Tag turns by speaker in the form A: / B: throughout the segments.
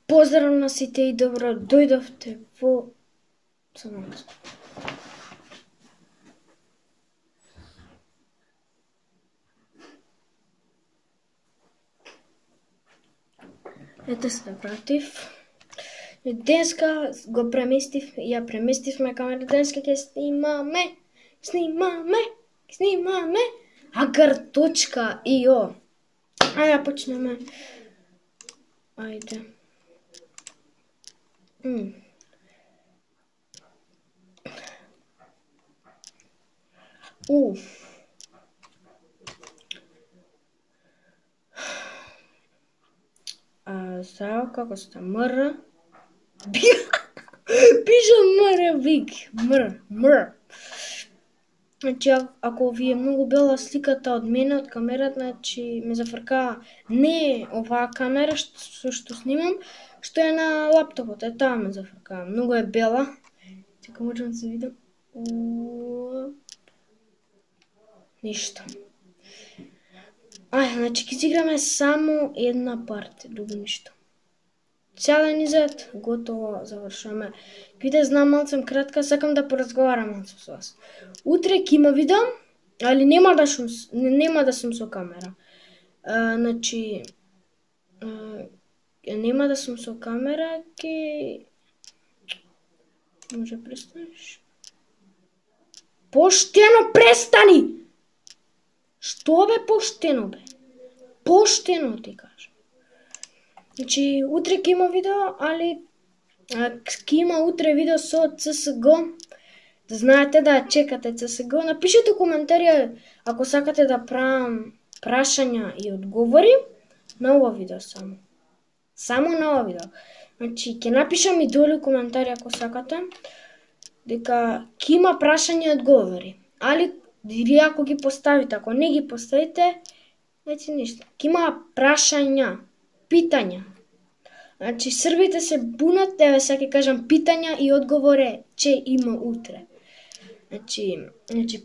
A: Поздрав на сите и добро дојдовте во Самонско. Ете се вратив. Денска го преместив, ја преместивме камера, денска ќе снимаме Agar.io. Ајде почнеме. Ајде. Сега како сте мр. Пише мр, вик. Мр. Значи, ако ви е многу бела сликата од мене, од камерата, значи ме зафрка не оваа камера што снимам, што е на лаптопот, е таа ме зафрка. Многу е бела. Чека, можам да се видам. Ништо. Значи ќе си играме само една партија, друго ништо. Целен изет, готово, завршуваме. Виде, знам малцем кратка, сакам да поразговарам малцем со вас. Утре ќе има видео, али нема да сум со камера. Значи, нема да сум со камера, може престанеш? Поштено престани! Што бе поштено бе? Поштено ти кажам. Значи, утре ќе има видео, али ќе има утре видео со CSGO. Да знаете да чекате CSGO. Напишете коментари ако сакате да правам прашања и одговори на ова видео само. Само на ова видео. Значи, ќе напишам и долу коментари ако сакате дека ќе има прашања и одговори. Али или ако ги поставите, ако не ги поставите, значи ништо. Ќе има прашања, питања. Значи, србите се бунат, еве сега ќе кажам питања и одговори че има утре. Значи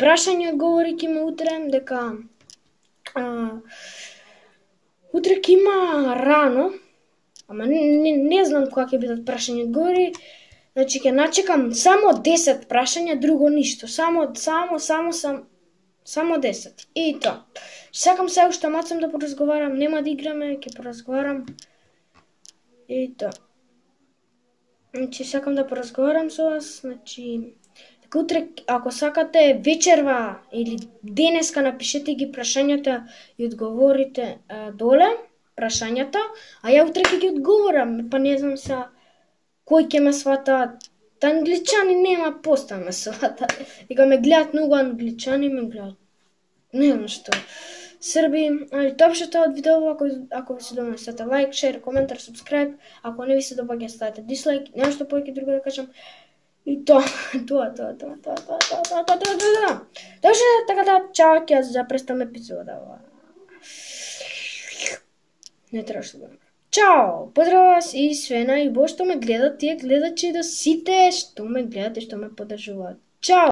A: прашања и одговори ќе има утре, дека утре ќе има рано, ама не знам кога ќе бидат прашања и одговори. Значи ќе начекам само 10 прашања, друго ништо. Само 10. И тоа. Сакам сега уште мацам да поразговарам, нема да играме, ќе поразговарам. И тоа. Значи сакам да поразговарам со вас, значи дека утре ако сакате вечерва или денеска напишете ги прашањата и одговорите доле, прашањата, а ја утре ќе ги одговорам, па не знам сега кој ќе ме свата. Англичани нема поста ме свата. Дека ме гледат многу англичани, ме гледат. Не знам што. Срби, али топшето од видео, ако ви се допаѓа ставете лайк, шер, коментар, субскрайб, ако не ви се допаѓа ставете дислайк, нема што повеќе друго да кажам. И тоа. Добре, така да, чао, ќе запрестам епизода. Не требаше да. Чао! Поздрав вас и све најубаво што ме гледат, тие гледачи да сите што ме гледат и што ме поддржуваат. Чао!